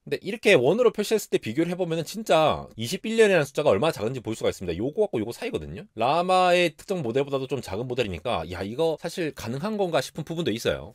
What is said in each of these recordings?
근데 이렇게 원으로 표시했을 때 비교를 해보면은 진짜 21년이라는 숫자가 얼마나 작은지 볼 수가 있습니다. 요거 갖고 요거 사이거든요. 라마의 특정 모델보다도 좀 작은 모델이니까 야 이거 사실 가능한 건가 싶은 부분도 있어요.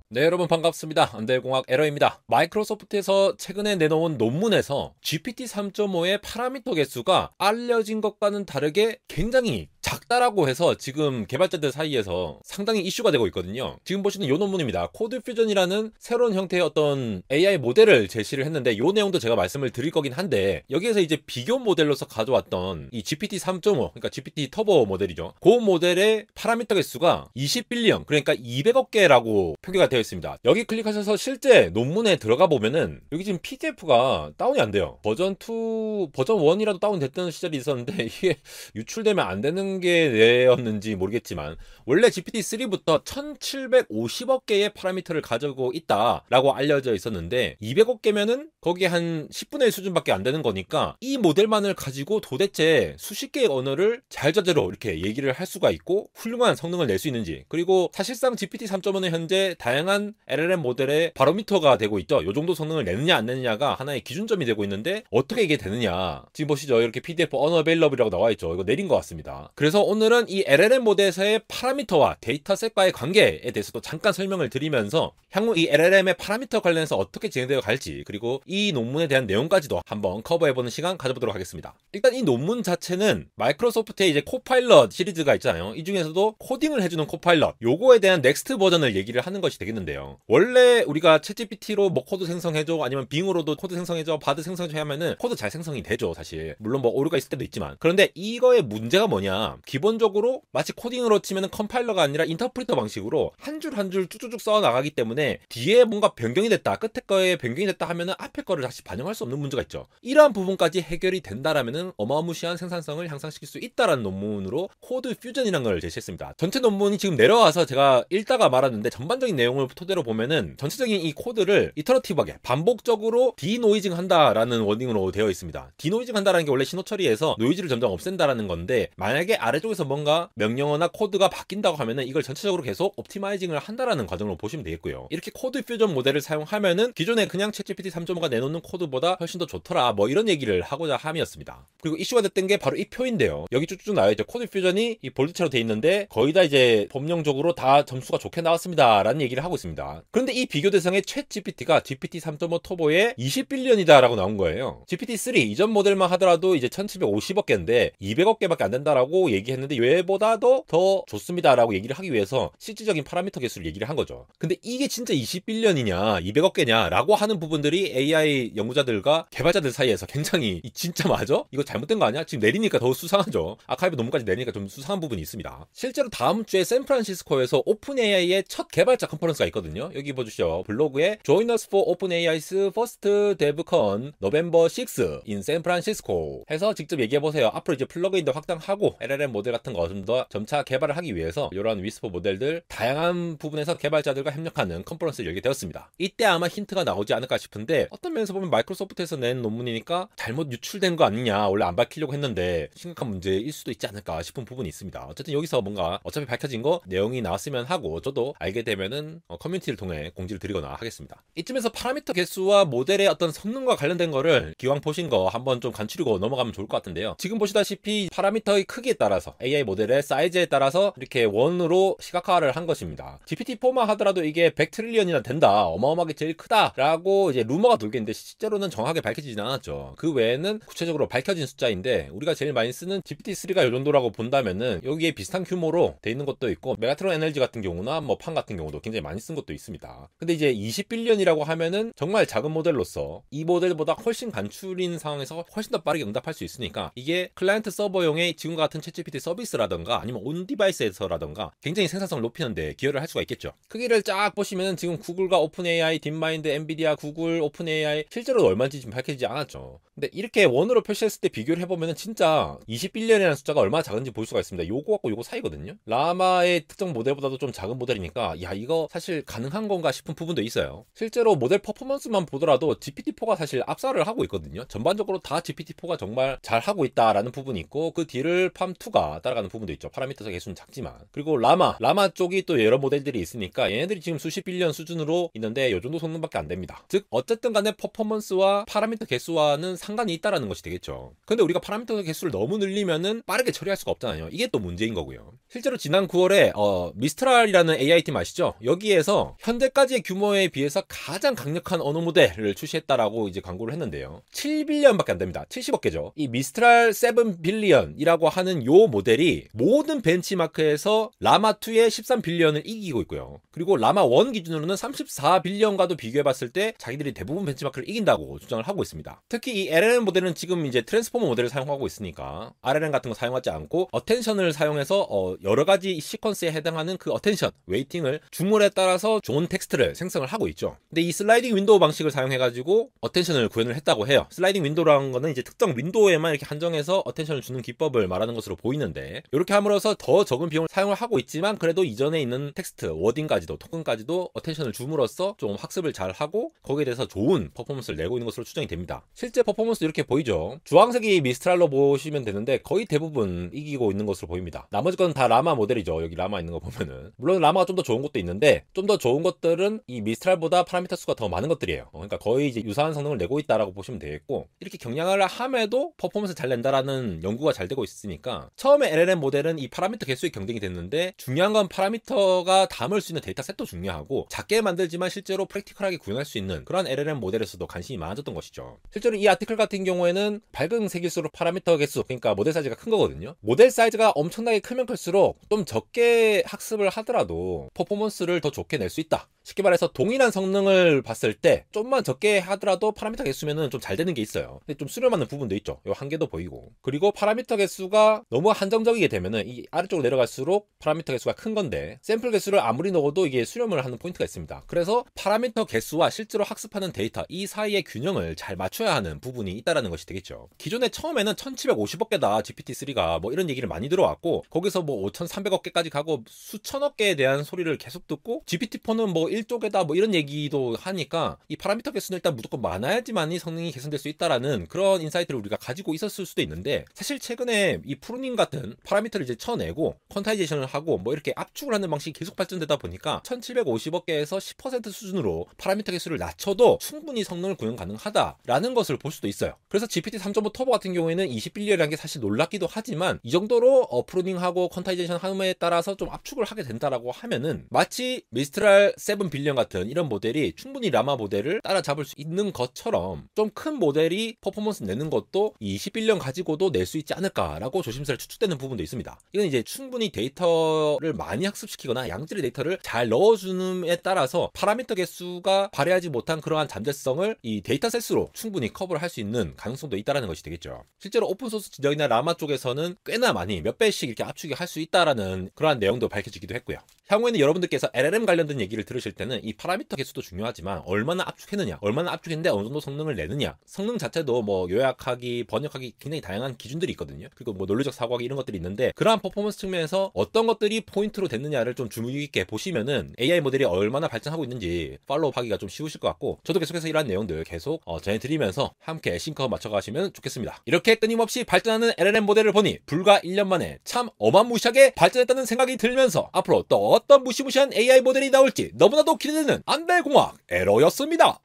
네, 여러분 반갑습니다. 안될공학 에러입니다. 마이크로소프트에서 최근에 내놓은 논문에서 GPT-3.5의 파라미터 개수가 알려진 것과는 다르게 굉장히 작다라고 해서 지금 개발자들 사이에서 상당히 이슈가 되고 있거든요. 지금 보시는 이 논문입니다. 코드 퓨전이라는 새로운 형태의 어떤 AI 모델을 제시를 했는데 이 내용도 제가 말씀을 드릴 거긴 한데, 여기에서 이제 비교 모델로서 가져왔던 이 GPT-3.5, 그러니까 GPT 터보 모델이죠. 그 모델의 파라미터 개수가 20빌리언, 그러니까 200억 개라고 표기가 되어 있습니다. 여기 클릭하셔서 실제 논문에 들어가 보면은 여기 지금 PDF가 다운이 안 돼요. 버전 2, 버전 1이라도 다운됐던 시절이 있었는데 이게 유출되면 안 되는 게 내였는지 모르겠지만, 원래 GPT-3부터 1750억 개의 파라미터를 가지고 있다라고 알려져 있었는데 200억 개면은 거기에 한 10분의 1 수준밖에 안 되는 거니까 이 모델만을 가지고 도대체 수십 개의 언어를 자유자재로 이렇게 얘기를 할 수가 있고 훌륭한 성능을 낼 수 있는지, 그리고 사실상 GPT-3.5는 현재 다양한 LLM 모델의 바로미터가 되고 있죠. 요 정도 성능을 내느냐 안 내느냐가 하나의 기준점이 되고 있는데 어떻게 이게 되느냐, 지금 보시죠. 이렇게 PDF unavailable이라고 나와 있죠. 이거 내린 것 같습니다. 그래서 오늘은 이 LLM 모델에서의 파라미터와 데이터셋과의 관계에 대해서도 잠깐 설명을 드리면서 향후 이 LLM의 파라미터 관련해서 어떻게 진행되어 갈지, 그리고 이 논문에 대한 내용까지도 한번 커버해보는 시간 가져보도록 하겠습니다. 일단 이 논문 자체는 마이크로소프트의 이제 코파일럿 시리즈가 있잖아요. 이 중에서도 코딩을 해주는 코파일럿, 요거에 대한 넥스트 버전을 얘기를 하는 것이 되겠는데요. 원래 우리가 챗GPT로 뭐 코드 생성해줘, 아니면 빙으로도 코드 생성해줘, 바드 생성해줘 하면은 코드 잘 생성이 되죠, 사실. 물론 뭐 오류가 있을 때도 있지만. 그런데 이거의 문제가 뭐냐, 기본적으로 마치 코딩으로 치면은 컴파일러가 아니라 인터프리터 방식으로 한 줄 한 줄 쭉쭉쭉 써 나가기 때문에 뒤에 뭔가 변경이 됐다, 끝에 거에 변경이 됐다 하면은 앞에 거를 다시 반영할 수 없는 문제가 있죠. 이러한 부분까지 해결이 된다라면은 어마무시한 생산성을 향상시킬 수 있다라는 논문으로 코드 퓨전이라는 걸 제시했습니다. 전체 논문이 지금 내려와서 제가 읽다가 말았는데, 전반적인 내용을 토대로 보면은 전체적인 이 코드를 이터러티브하게 반복적으로 디노이징 한다라는 워딩으로 되어 있습니다. 디노이징 한다라는 게 원래 신호 처리에서 노이즈를 점점 없앤다라는 건데, 만약에 아래쪽에서 뭔가 명령어나 코드가 바뀐다고 하면은 이걸 전체적으로 계속 옵티마이징을 한다라는 과정으로 보시면 되겠고요. 이렇게 코드 퓨전 모델을 사용하면은 기존에 그냥 챗GPT 3.5가 내놓는 코드보다 훨씬 더 좋더라, 뭐 이런 얘기를 하고자 함이었습니다. 그리고 이슈가 됐던 게 바로 이 표인데요. 여기 쭉쭉 나와있죠. 코드 퓨전이 이 볼드체로 돼 있는데 거의 다 이제 법령적으로 다 점수가 좋게 나왔습니다 라는 얘기를 하고 있습니다. 그런데 이 비교 대상의 챗GPT가 GPT 3.5 터보의 20빌리언이다 라고 나온 거예요. GPT-3 이전 모델만 하더라도 이제 1750억 개인데 200억 개밖에 안 된다라고 얘기했는데 얘보다도 더 좋습니다 라고 얘기를 하기 위해서 실질적인 파라미터 개수를 얘기를 한 거죠. 근데 이게 진짜 20빌리언이냐 200억 개냐 라고 하는 부분들이 AI 연구자들과 개발자들 사이에서 굉장히 진짜 맞아? 이거 잘못된 거 아니야? 지금 내리니까 더 수상하죠. 아카이브 논문까지 내리니까 좀 수상한 부분이 있습니다. 실제로 다음 주에 샌프란시스코에서 오픈 AI의 첫 개발자 컨퍼런스가 있거든요. 여기 보시죠. 블로그에 Join us for OpenAI's first DevCon November 6 in 샌프란시스코 해서 직접 얘기해보세요. 앞으로 이제 플러그인도 확장하고 LLM 모델 같은 거 좀 더 점차 개발을 하기 위해서 이런 위스퍼 모델들 다양한 부분에서 개발자들과 협력하는 컨퍼런스를 열게 되었습니다. 이때 아마 힌트가 나오지 않을까 싶은데, 어떤 면에서 보면 마이크로소프트에서 낸 논문이니까 잘못 유출된 거 아니냐, 원래 안 밝히려고 했는데 심각한 문제일 수도 있지 않을까 싶은 부분이 있습니다. 어쨌든 여기서 뭔가 어차피 밝혀진 거 내용이 나왔으면 하고, 저도 알게 되면은 커뮤니티를 통해 공지를 드리거나 하겠습니다. 이쯤에서 파라미터 개수와 모델의 어떤 성능과 관련된 거를 기왕 보신 거 한번 좀 간추리고 넘어가면 좋을 것 같은데요. 지금 보시다시피 파라미터의 크기에 따라서, AI 모델의 사이즈에 따라서 이렇게 원으로 시각화를 한 것입니다. GPT-4만 하더라도 이게 100트릴리언이나 된다, 어마어마하게 제일 크다 라고 이제 루머가 돌겠는데 실제로는 정확하게 밝혀지진 않았죠. 그 외에는 구체적으로 밝혀진 숫자인데, 우리가 제일 많이 쓰는 GPT-3가 이 정도라고 본다면은 여기에 비슷한 규모로 돼 있는 것도 있고, 메가트론 NLG 같은 경우나 뭐 판 같은 경우도 굉장히 많이 쓴 것도 있습니다. 근데 이제 20빌리언이라고 하면은 정말 작은 모델로서 이 모델보다 훨씬 간출인 상황에서 훨씬 더 빠르게 응답할 수 있으니까, 이게 클라이언트 서버용의 지금과 같은 챗GPT 서비스라던가 아니면 온 디바이스에서라던가 굉장히 생산성을 높이는데 기여를 할 수가 있겠죠. 크기를 쫙 보시면은 지금 구글과 오픈 AI, 딥마인드, 엔비디아, 구글, 오픈 AI 실제로 얼마인지 지금 밝혀지지 않았죠. 근데 이렇게 원으로 표시했을 때 비교를 해보면은 진짜 20빌리언이라는 숫자가 얼마나 작은지 볼 수가 있습니다. 요거 갖고 요거 사이거든요. 라마의 특정 모델보다도 좀 작은 모델이니까 야 이거 사실 가능한 건가 싶은 부분도 있어요. 실제로 모델 퍼포먼스만 보더라도 GPT-4가 사실 압살을 하고 있거든요. 전반적으로 다 GPT-4가 정말 잘 하고 있다라는 부분이 있고, 그 뒤를 팜2 2가 따라가는 부분도 있죠. 파라미터 개수는 작지만. 그리고 라마 쪽이 또 여러 모델들이 있으니까 얘네들이 지금 수십 빌리언 수준으로 있는데 요 정도 성능밖에 안 됩니다. 즉 어쨌든 간에 퍼포먼스와 파라미터 개수와는 상관이 있다라는 것이 되겠죠. 근데 우리가 파라미터 개수를 너무 늘리면은 빠르게 처리할 수가 없잖아요. 이게 또 문제인 거고요. 실제로 지난 9월에 미스트랄이라는 AI팀 아시죠? 여기에서 현재까지의 규모에 비해서 가장 강력한 언어 모델을 출시했다라고 이제 광고를 했는데요. 7빌리언밖에 안 됩니다. 70억 개죠. 이 미스트랄 7빌리언이라고 하는 요 모델이 모든 벤치마크에서 라마2의 13빌리언을 이기고 있고요. 그리고 라마1 기준으로는 34빌리언과도 비교해봤을 때 자기들이 대부분 벤치마크를 이긴다고 주장을 하고 있습니다. 특히 이 LLM 모델은 지금 이제 트랜스포머 모델을 사용하고 있으니까 RLM 같은 거 사용하지 않고 어텐션을 사용해서 여러 가지 시퀀스에 해당하는 그 어텐션, 웨이팅을 주문에 따라서 좋은 텍스트를 생성을 하고 있죠. 근데 이 슬라이딩 윈도우 방식을 사용해가지고 어텐션을 구현을 했다고 해요. 슬라이딩 윈도우라는 거는 이제 특정 윈도우에만 이렇게 한정해서 어텐션을 주는 기법을 말하는 것으로 보이는데, 이렇게 함으로써 더 적은 비용을 사용을 하고 있지만 그래도 이전에 있는 텍스트, 워딩까지도, 토큰까지도 어텐션을 줌으로써 좀 학습을 잘 하고 거기에 대해서 좋은 퍼포먼스를 내고 있는 것으로 추정이 됩니다. 실제 퍼포먼스 이렇게 보이죠. 주황색이 미스트랄로 보시면 되는데 거의 대부분 이기고 있는 것으로 보입니다. 나머지 건 다 라마 모델이죠. 여기 라마 있는 거 보면은 물론 라마가 좀 더 좋은 것도 있는데, 좀 더 좋은 것들은 이 미스트랄보다 파라미터 수가 더 많은 것들이에요. 그러니까 거의 이제 유사한 성능을 내고 있다라고 보시면 되겠고, 이렇게 경량화를 함에도 퍼포먼스 잘 낸다라는 연구가 잘 되고 있으니까 처음에 LLM 모델은 이 파라미터 개수의 경쟁이 됐는데, 중요한 건 파라미터가 담을 수 있는 데이터 셋도 중요하고 작게 만들지만 실제로 프랙티컬하게 구현할 수 있는 그런 LLM 모델에서도 관심이 많아졌던 것이죠. 실제로 이 아티클 같은 경우에는 밝은 색일수록 파라미터 개수, 그러니까 모델 사이즈가 큰 거거든요. 모델 사이즈가 엄청나게 크면 클수록 좀 적게 학습을 하더라도 퍼포먼스를 더 좋게 낼 수 있다. 쉽게 말해서 동일한 성능을 봤을 때 좀만 적게 하더라도 파라미터 개수면은 좀 잘 되는 게 있어요. 근데 좀 수렴하는 부분도 있죠. 요 한계도 보이고. 그리고 파라미터 개수가 너무 한정적이게 되면은 이 아래쪽으로 내려갈수록 파라미터 개수가 큰 건데, 샘플 개수를 아무리 넣어도 이게 수렴을 하는 포인트가 있습니다. 그래서 파라미터 개수와 실제로 학습하는 데이터, 이 사이의 균형을 잘 맞춰야 하는 부분이 있다라는 것이 되겠죠. 기존에 처음에는 1750억 개다 GPT-3가 뭐 이런 얘기를 많이 들어왔고, 거기서 뭐 5300억 개까지 가고 수천억 개에 대한 소리를 계속 듣고, GPT-4는 뭐 1조개다 뭐 이런 얘기도 하니까 이 파라미터 개수는 일단 무조건 많아야지만이 성능이 개선될 수 있다라는 그런 인사이트를 우리가 가지고 있었을 수도 있는데, 사실 최근에 이 프루닝 같은 파라미터를 이제 쳐내고 퀀타이제이션을 하고 뭐 이렇게 압축을 하는 방식이 계속 발전되다 보니까 1750억 개에서 10% 수준으로 파라미터 개수를 낮춰도 충분히 성능을 구현 가능하다라는 것을 볼 수도 있어요. 그래서 GPT 3.5 터보 같은 경우에는 20빌리언이라는 게 사실 놀랍기도 하지만, 이 정도로 프루닝하고 퀀타이제이션 함에 따라서 좀 압축을 하게 된다라고 하면은 마치 미스트랄 7빌리언 같은 이런 모델이 충분히 라마 모델을 따라잡을 수 있는 것처럼 좀 큰 모델이 퍼포먼스 내는 것도 이 20빌리언 가지고도 낼 수 있지 않을까라고 조심스레 추측되는 부분도 있습니다. 이건 이제 충분히 데이터를 많이 학습시키거나 양질의 데이터를 잘 넣어주는에 따라서 파라미터 개수가 발휘하지 못한 그러한 잠재성을 이 데이터셋으로 충분히 커버를 할 수 있는 가능성도 있다라는 것이 되겠죠. 실제로 오픈소스 진영이나 라마 쪽에서는 꽤나 많이 몇 배씩 이렇게 압축이 할 수 있다라는 그러한 내용도 밝혀지기도 했고요. 향후에는 여러분들께서 LLM 관련된 얘기를 들으실 때는 이 파라미터 개수도 중요하지만 얼마나 압축했느냐, 얼마나 압축했는데 어느 정도 성능을 내느냐, 성능 자체도 뭐 요약하기, 번역하기 굉장히 다양한 기준들이 있거든요. 그리고 뭐 논리적 사고하기 이런 것들이 있는데, 그러한 퍼포먼스 측면에서 어떤 것들이 포인트로 됐느냐를 좀 주의 깊게 보시면은 AI 모델이 얼마나 발전하고 있는지 팔로우하기가 좀 쉬우실 것 같고, 저도 계속해서 이러한 내용들 계속 전해드리면서 함께 싱커 맞춰가시면 좋겠습니다. 이렇게 끊임없이 발전하는 LLM 모델을 보니 불과 1년 만에 참 어마무시하게 발전했다는 생각이 들면서 앞으로 또 어떤 무시무시한 AI 모델이 나올지 너무나도 기대되는 안달공학 에러였습니다.